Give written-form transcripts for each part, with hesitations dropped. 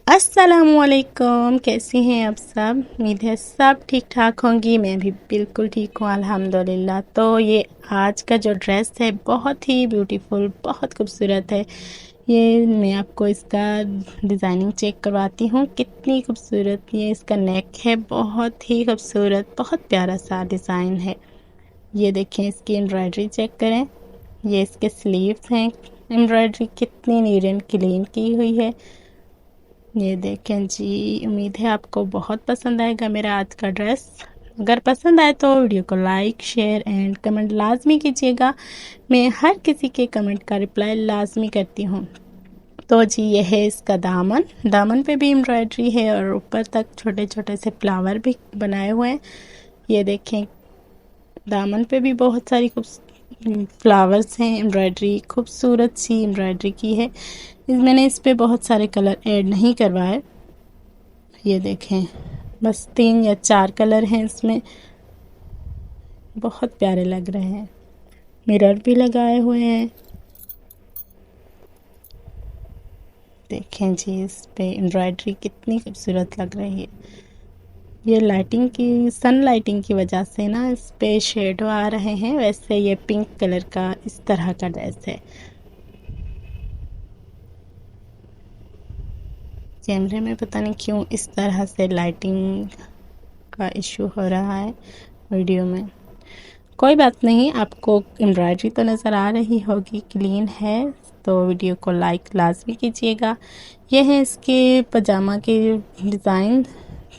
अस्सलामुअलैकुम, कैसी हैं आप सब। उम्मीद है सब ठीक ठाक होंगी। मैं भी बिल्कुल ठीक हूँ अल्हम्दुलिल्लाह। तो ये आज का जो ड्रेस है बहुत ही ब्यूटीफुल, बहुत खूबसूरत है। ये मैं आपको इसका डिज़ाइनिंग चेक करवाती हूँ, कितनी खूबसूरत ये इसका नेक है। बहुत ही खूबसूरत, बहुत प्यारा सा डिज़ाइन है। ये देखें, इसकी एम्ब्रॉयडरी चेक करें। ये इसके स्लीव्स हैं। एम्ब्रॉयडरी कितनी नीट एंड क्लीन की हुई है। ये देखें जी, उम्मीद है आपको बहुत पसंद आएगा मेरा आज का ड्रेस। अगर पसंद आए तो वीडियो को लाइक, शेयर एंड कमेंट लाजमी कीजिएगा। मैं हर किसी के कमेंट का रिप्लाई लाजमी करती हूँ। तो जी, ये है इसका दामन। दामन पे भी एम्ब्रॉयडरी है और ऊपर तक छोटे छोटे से फ्लावर भी बनाए हुए हैं। ये देखें, दामन पे भी बहुत सारी फ्लावर्स हैं। एम्ब्रॉयडरी खूबसूरत सी एम्ब्रॉयडरी की है। मैंने इस पे बहुत सारे कलर ऐड नहीं करवाए। ये देखें, बस 3 या 4 कलर हैं इसमें। बहुत प्यारे लग रहे हैं। मिरर भी लगाए हुए हैं। देखें जी, इस पे एम्ब्रॉयडरी कितनी खूबसूरत लग रही है। ये लाइटिंग की, सन लाइटिंग की वजह से ना इस पे शेडो आ रहे हैं। वैसे ये पिंक कलर का इस तरह का ड्रेस है। कैमरे में पता नहीं क्यों इस तरह से लाइटिंग का इशू हो रहा है वीडियो में। कोई बात नहीं, आपको एम्ब्रॉयडरी तो नज़र आ रही होगी, क्लीन है। तो वीडियो को लाइक लाजमी कीजिएगा। ये है इसके पजामा के डिज़ाइन।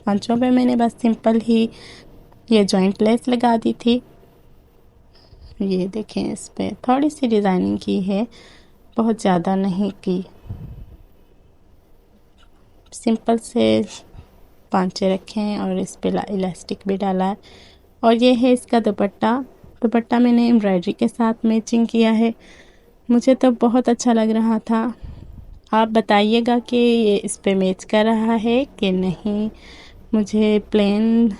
पांचों पे मैंने बस सिंपल ही ये जॉइंट लेस लगा दी थी। ये देखें, इस पे थोड़ी सी डिज़ाइनिंग की है, बहुत ज़्यादा नहीं की। सिंपल से पांचे रखे हैं और इस पे इलास्टिक भी डाला है। और ये है इसका दुपट्टा। दुपट्टा मैंने एम्ब्रॉयडरी के साथ मैचिंग किया है। मुझे तो बहुत अच्छा लग रहा था। आप बताइएगा कि ये इस पे मैच कर रहा है कि नहीं। मुझे प्लेन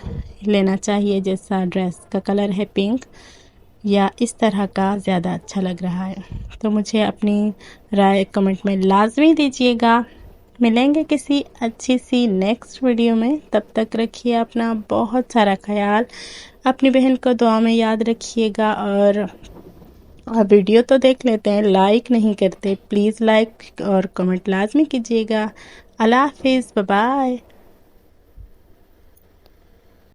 लेना चाहिए, जैसा ड्रेस का कलर है पिंक, या इस तरह का ज़्यादा अच्छा लग रहा है। तो मुझे अपनी राय कमेंट में लाजमी दीजिएगा। मिलेंगे किसी अच्छी सी नेक्स्ट वीडियो में। तब तक रखिए अपना बहुत सारा ख्याल। अपनी बहन को दुआ में याद रखिएगा। और आप वीडियो तो देख लेते हैं, लाइक नहीं करते। प्लीज़ लाइक और कमेंट लाजमी कीजिएगा। अल्लाह हाफिज़, बाय बाय।